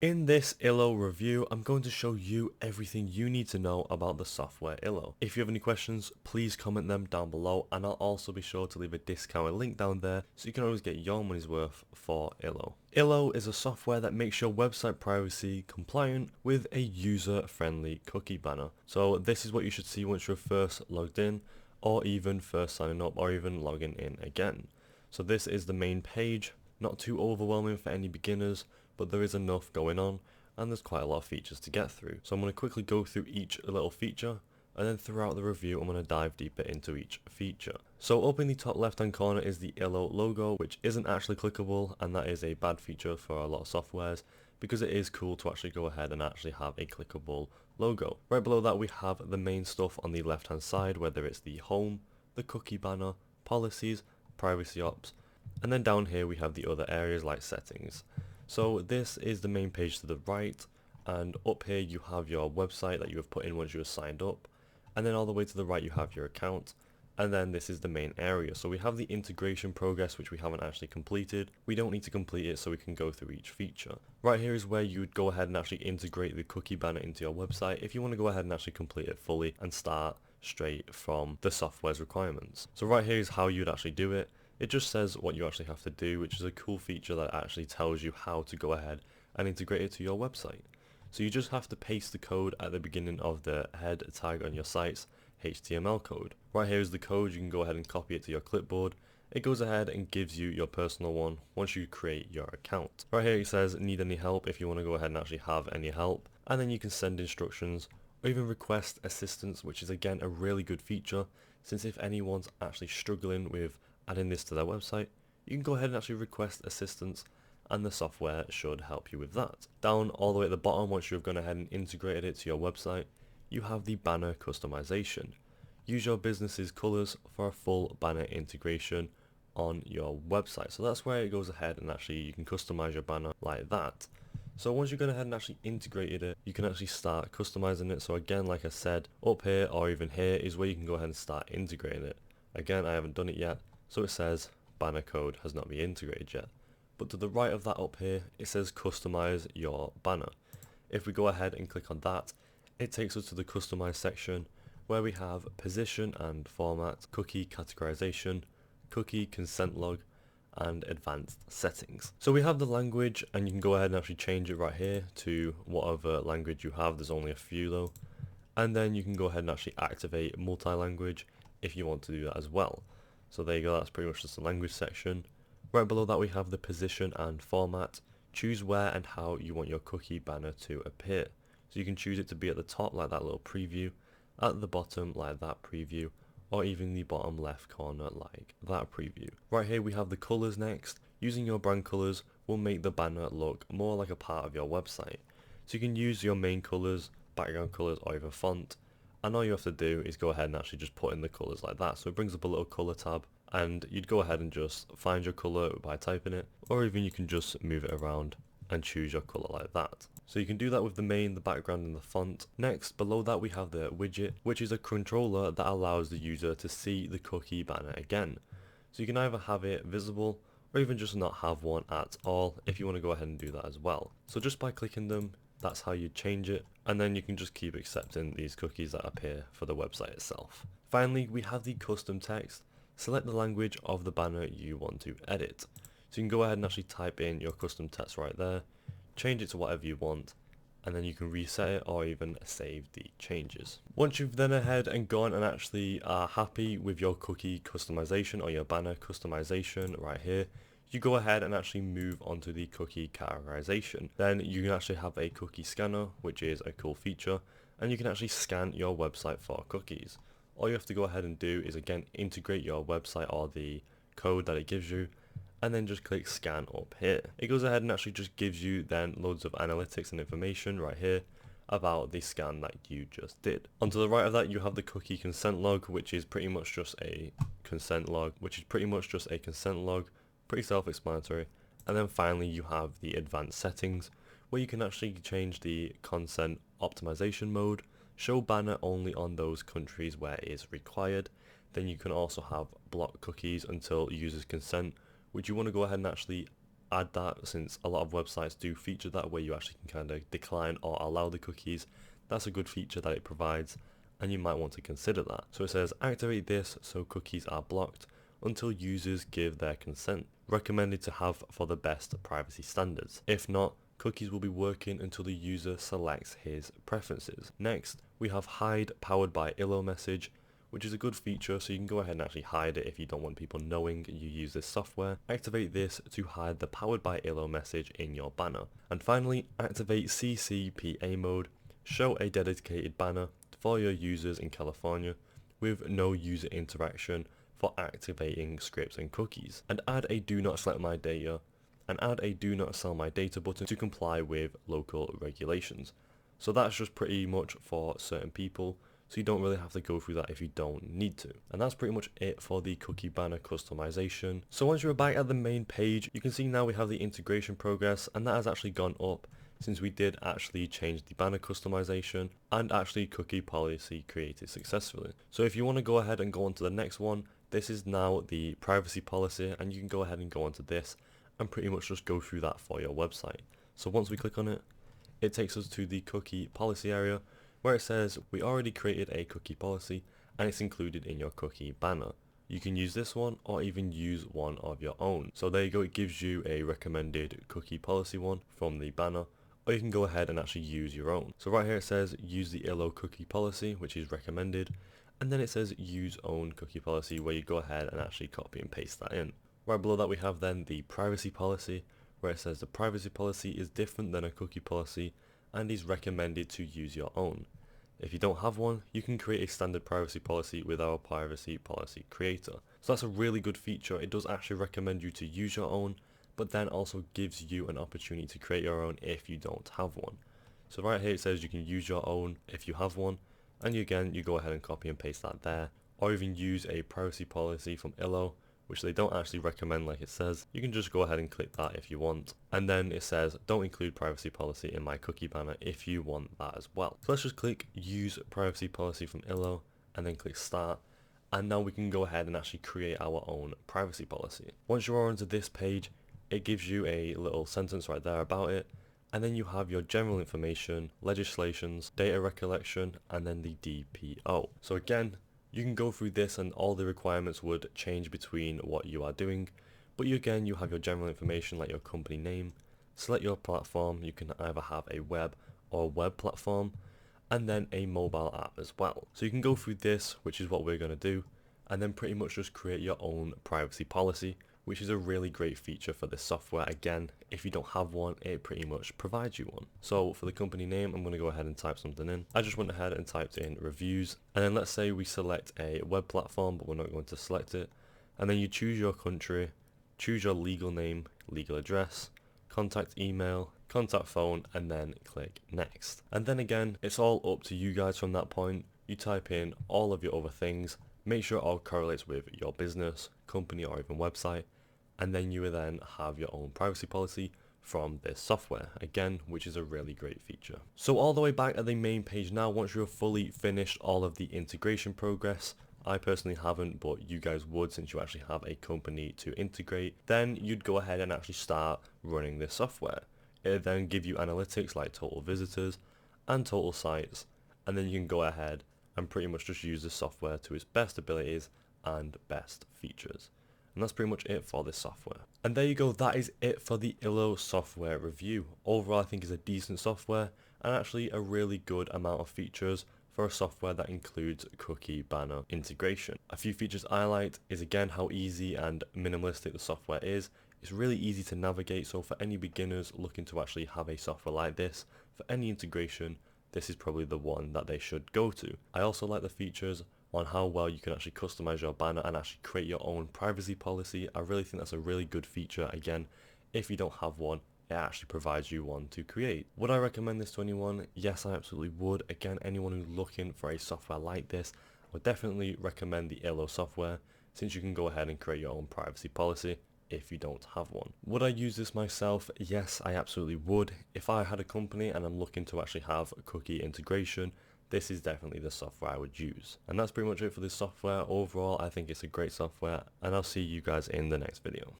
In this Illow review, I'm going to show you everything you need to know about the software Illow. If you have any questions, please comment them down below, and I'll also be sure to leave a discounted link down there so you can always get your money's worth for Illow. Illow is a software that makes your website privacy compliant with a user-friendly cookie banner. So this is what you should see once you're first logged in, or even first signing up, or even logging in again. So this is the main page, not too overwhelming for any beginners, but there is enough going on and there's quite a lot of features to get through. So I'm going to quickly go through each little feature, and then throughout the review I'm going to dive deeper into each feature. So up in the top left hand corner is the Illow logo, which isn't actually clickable, and that is a bad feature for a lot of softwares because it is cool to actually go ahead and actually have a clickable logo. Right below that we have the main stuff on the left hand side, whether it's the home, the cookie banner, policies, privacy ops, and then down here we have the other areas like settings. So this is the main page to the right, and up here you have your website that you have put in once you have signed up, and then all the way to the right you have your account, and then this is the main area. So we have the integration progress, which we haven't actually completed. We don't need to complete it, so we can go through each feature. Right here is where you would go ahead and actually integrate the cookie banner into your website if you want to go ahead and actually complete it fully and start straight from the software's requirements. So right here is how you'd actually do it. It just says what you actually have to do, which is a cool feature that actually tells you how to go ahead and integrate it to your website. So you just have to paste the code at the beginning of the head tag on your site's HTML code. Right here is the code. You can go ahead and copy it to your clipboard. It goes ahead and gives you your personal one once you create your account. Right here it says need any help if you want to go ahead and actually have any help, and then you can send instructions or even request assistance, which is again a really good feature, since if anyone's actually struggling with adding this to their website, you can go ahead and actually request assistance and the software should help you with that. Down all the way at the bottom, once you've gone ahead and integrated it to your website, you have the banner customization. Use your business's colors for a full banner integration on your website. So that's where it goes ahead and actually you can customize your banner like that. So once you've gone ahead and actually integrated it, you can actually start customizing it. So again, like I said, up here or even here is where you can go ahead and start integrating it. Again, I haven't done it yet, so it says banner code has not been integrated yet. But to the right of that up here, it says customize your banner. If we go ahead and click on that, it takes us to the customize section where we have position and format, cookie categorization, cookie consent log, and advanced settings. So we have the language, and you can go ahead and actually change it right here to whatever language you have. There's only a few though. And then you can go ahead and actually activate multi-language if you want to do that as well. So there you go, that's pretty much just the language section. Right below that we have the position and format. Choose where and how you want your cookie banner to appear. So you can choose it to be at the top like that little preview, at the bottom like that preview, or even the bottom left corner like that preview. Right here we have the colors next. Using your brand colors will make the banner look more like a part of your website. So you can use your main colors, background colors, or even font, and all you have to do is go ahead and actually just put in the colors like that. So it brings up a little color tab, and you'd go ahead and just find your color by typing it, or even you can just move it around and choose your color like that. So you can do that with the main, the background, and the font. Next, below that we have the widget, which is a controller that allows the user to see the cookie banner again. So you can either have it visible or even just not have one at all if you want to go ahead and do that as well. So just by clicking them, that's how you change it, and then you can just keep accepting these cookies that appear for the website itself. Finally, we have the custom text. Select the language of the banner you want to edit. So you can go ahead and actually type in your custom text right there, change it to whatever you want, and then you can reset it or even save the changes. Once you've then ahead and gone and actually are happy with your cookie customization or your banner customization right here, you go ahead and actually move on to the cookie categorization. Then you can actually have a cookie scanner, which is a cool feature, and you can actually scan your website for cookies. All you have to go ahead and do is again integrate your website or the code that it gives you, and then just click scan up here. It goes ahead and actually just gives you then loads of analytics and information right here about the scan that you just did. Onto the right of that you have the cookie consent log, which is pretty much just a consent log, pretty self-explanatory. And then finally you have the advanced settings, where you can actually change the consent optimization mode, show banner only on those countries where it is required. Then you can also have block cookies until users consent, which you want to go ahead and actually add that, since a lot of websites do feature that where you actually can kind of decline or allow the cookies. That's a good feature that it provides, and you might want to consider that. So it says activate this so cookies are blocked until users give their consent. Recommended to have for the best privacy standards. If not, cookies will be working until the user selects his preferences. Next, we have hide powered by Illow message, which is a good feature, so you can go ahead and actually hide it if you don't want people knowing you use this software. Activate this to hide the powered by Illow message in your banner. And finally, activate CCPA mode. Show a dedicated banner for your users in California with no user interaction for activating scripts and cookies. And add a do not select my data and add a do not sell my data button to comply with local regulations. So that's just pretty much for certain people, so you don't really have to go through that if you don't need to. And that's pretty much it for the cookie banner customization. So once you're back at the main page, you can see now we have the integration progress, and that has actually gone up since we did actually change the banner customization and actually cookie policy created successfully. So if you want to go ahead and go on to the next one, this is now the privacy policy, and you can go ahead and go onto this and pretty much just go through that for your website. So once we click on it, it takes us to the cookie policy area where it says we already created a cookie policy and it's included in your cookie banner. You can use this one or even use one of your own. So there you go, it gives you a recommended cookie policy one from the banner, or you can go ahead and actually use your own. So right here it says use the Illow cookie policy, which is recommended, and then it says use own cookie policy, where you go ahead and actually copy and paste that in. Right below that we have then the privacy policy, where it says the privacy policy is different than a cookie policy and is recommended to use your own. If you don't have one, you can create a standard privacy policy with our privacy policy creator. So that's a really good feature. It does actually recommend you to use your own, but then also gives you an opportunity to create your own if you don't have one. So right here it says you can use your own if you have one, and you go ahead and copy and paste that there, or even use a privacy policy from Illow, which they don't actually recommend like it says. You can just go ahead and click that if you want. And then it says don't include privacy policy in my cookie banner if you want that as well. So let's just click use privacy policy from Illow and then click start. And now we can go ahead and actually create our own privacy policy. Once you're onto this page, it gives you a little sentence right there about it. And then you have your general information, legislations, data recollection, and then the DPO. So again, you can go through this and all the requirements would change between what you are doing, but you have your general information like your company name, select your platform. You can either have a web or web platform, and then a mobile app as well. So you can go through this, which is what we're going to do, and then pretty much just create your own privacy policy, which is a really great feature for this software. Again, if you don't have one, it pretty much provides you one. So for the company name, I'm going to go ahead and type something in. I just went ahead and typed in reviews, and then let's say we select a web platform, but we're not going to select it. And then you choose your country, choose your legal name, legal address, contact email, contact phone, and then click next. And then again, it's all up to you guys from that point. You type in all of your other things, make sure it all correlates with your business, company, or even website. And then you will then have your own privacy policy from this software, again, which is a really great feature. So all the way back at the main page now, once you've fully finished all of the integration progress, I personally haven't, but you guys would since you actually have a company to integrate, then you'd go ahead and actually start running this software. It'll then give you analytics like total visitors and total sites, and then you can go ahead and pretty much just use the software to its best abilities and best features. And that's pretty much it for this software. And there you go, that is it for the Illow software review. Overall, I think it's a decent software and actually a really good amount of features for a software that includes cookie banner integration. A few features I liked is again how easy and minimalistic the software is. It's really easy to navigate, so for any beginners looking to actually have a software like this, for any integration, this is probably the one that they should go to. I also like the features on how well you can actually customize your banner and actually create your own privacy policy. I really think that's a really good feature. Again, if you don't have one, it actually provides you one to create. Would I recommend this to anyone? Yes, I absolutely would. Again, anyone who's looking for a software like this, I would definitely recommend the Illow software, since you can go ahead and create your own privacy policy if you don't have one. Would I use this myself? Yes, I absolutely would. If I had a company and I'm looking to actually have cookie integration, this is definitely the software I would use. And that's pretty much it for this software. Overall, I think it's a great software, and I'll see you guys in the next video.